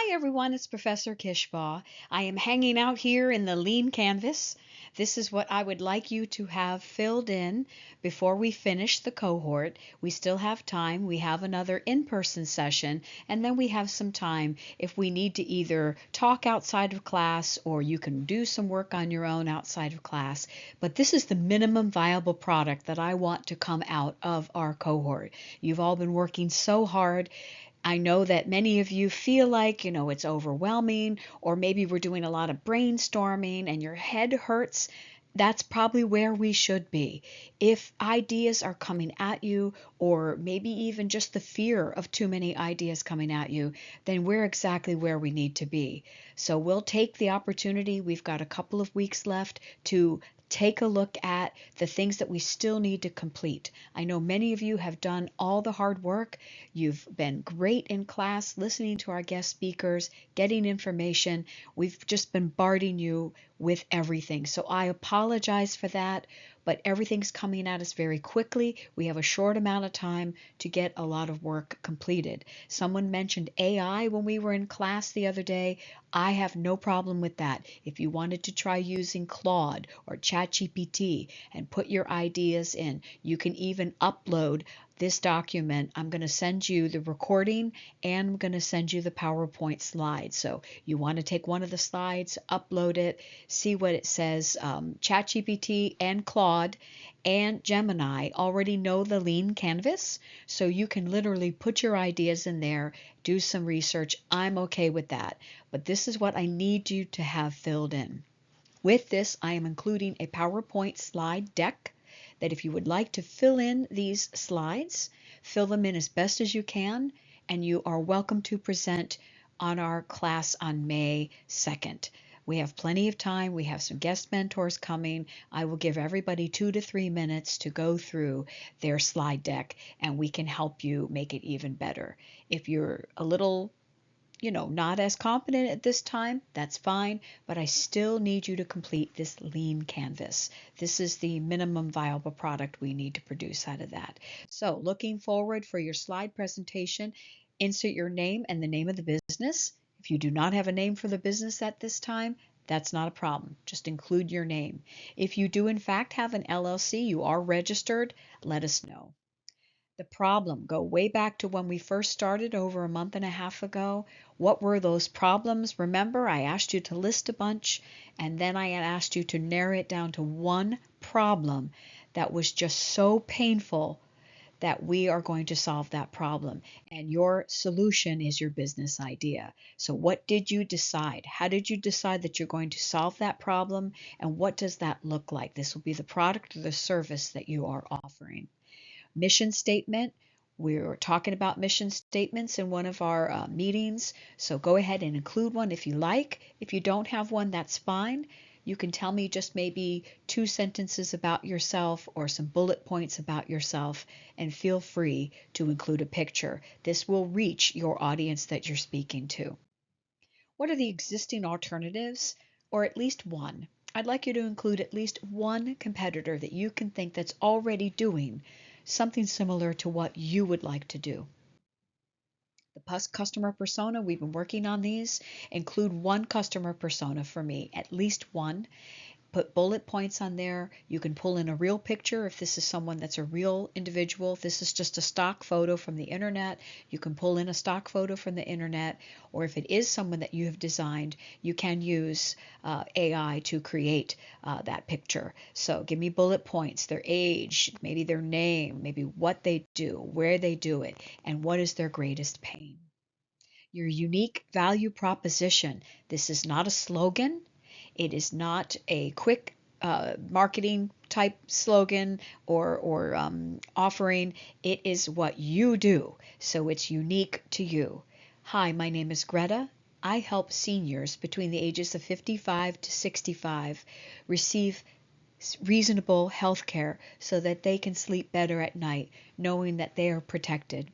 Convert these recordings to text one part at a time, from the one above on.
Hi everyone, it's Professor Kishbaugh. I am hanging out here in the lean canvas. This is what I would like you to have filled in before we finish the cohort. We still have time. We have another in-person session, and then we have some time if we need to either talk outside of class or you can do some work on your own outside of class. But this is the minimum viable product that I want to come out of our cohort. You've all been working so hard. I know that many of you feel like, it's overwhelming, or maybe we're doing a lot of brainstorming and your head hurts. That's probably where we should be. If ideas are coming at you, or maybe even just the fear of too many ideas coming at you, then we're exactly where we need to be. So we'll take the opportunity. We've got a couple of weeks left to take a look at the things that we still need to complete. I know many of you have done all the hard work. You've been great in class, listening to our guest speakers, getting information. We've just been bombarding you with everything. So I apologize for that, but everything's coming at us very quickly. We have a short amount of time to get a lot of work completed. Someone mentioned AI when we were in class the other day. I have no problem with that. If you wanted to try using Claude or ChatGPT and put your ideas in, you can even upload this document. I'm going to send you the recording and I'm going to send you the PowerPoint slides. So you want to take one of the slides, upload it, see what it says. ChatGPT and Claude and Gemini already know the lean canvas, so you can literally put your ideas in there, do some research. I'm okay with that, but this is what I need you to have filled in. With this, I am including a PowerPoint slide deck that if you would like to fill in these slides, fill them in as best as you can, and you are welcome to present on our class on May 2nd. We have plenty of time. We have some guest mentors coming. I will give everybody 2 to 3 minutes to go through their slide deck, and we can help you make it even better. If you're a little not as confident at this time, that's fine, but I still need you to complete this lean canvas. This is the minimum viable product we need to produce out of that. So looking forward for your slide presentation, insert your name and the name of the business. If you do not have a name for the business at this time, that's not a problem. Just include your name. If you do in fact have an LLC, you are registered, let us know. The problem, go way back to when we first started over a month and a half ago. What were those problems? Remember, I asked you to list a bunch, and then I had asked you to narrow it down to one problem that was just so painful that we are going to solve that problem. And your solution is your business idea. So what did you decide? How did you decide that you're going to solve that problem? And what does that look like? This will be the product or the service that you are offering. Mission statement. We were talking about mission statements in one of our meetings, so go ahead and include one if you like. If you don't have one, that's fine. You can tell me just maybe 2 sentences about yourself or some bullet points about yourself, and feel free to include a picture. This will reach your audience that you're speaking to. What are the existing alternatives, or at least one? I'd like you to include at least one competitor that you can think that's already doing something similar to what you would like to do. The customer persona, we've been working on these. Include one customer persona for me, at least one. Put bullet points on there. You can pull in a real picture if this is someone that's a real individual. If this is just a stock photo from the internet, you can pull in a stock photo from the internet. Or if it is someone that you have designed, you can use AI to create that picture. So give me bullet points, their age, maybe their name, maybe what they do, where they do it, and what is their greatest pain. Your unique value proposition. This is not a slogan. It is not a quick marketing type slogan or offering. It is what you do, so it's unique to you. Hi, my name is Greta. I help seniors between the ages of 55 to 65 receive reasonable health care so that they can sleep better at night, knowing that they are protected.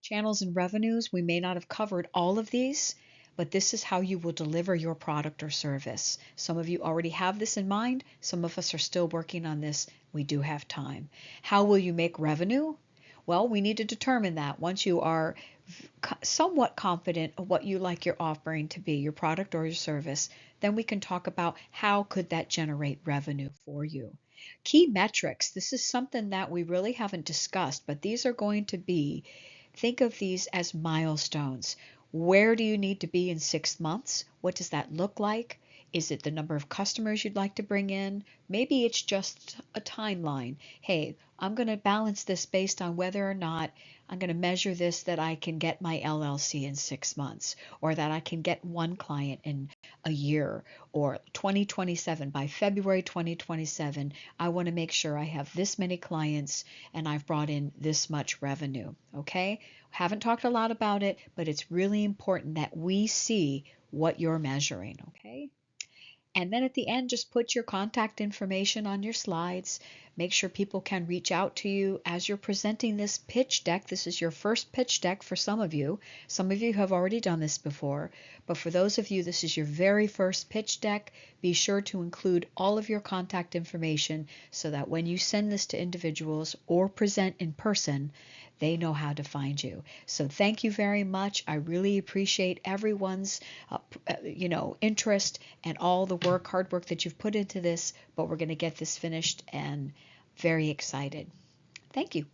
Channels and revenues, we may not have covered all of these, but this is how you will deliver your product or service. Some of you already have this in mind. Some of us are still working on this. We do have time. How will you make revenue? Well, we need to determine that once you are somewhat confident of what you like your offering to be, your product or your service, then we can talk about how could that generate revenue for you. Key metrics. This is something that we really haven't discussed, but these are going to be, think of these as milestones. Where do you need to be in 6 months? What does that look like? Is it the number of customers you'd like to bring in? Maybe it's just a timeline. Hey, I'm going to balance this based on whether or not I'm going to measure this that I can get my LLC in 6 months, or that I can get one client in a year, or 2027. By February 2027, I want to make sure I have this many clients and I've brought in this much revenue. Okay? Haven't talked a lot about it, but it's really important that we see what you're measuring. Okay? And then at the end, just put your contact information on your slides. Make sure people can reach out to you as you're presenting this pitch deck. This is your first pitch deck for some of you. Some of you have already done this before, but for those of you, this is your very first pitch deck. Be sure to include all of your contact information so that when you send this to individuals or present in person, they know how to find you. So thank you very much. I really appreciate everyone's interest and all the hard work that you've put into this, but we're going to get this finished and very excited. Thank you.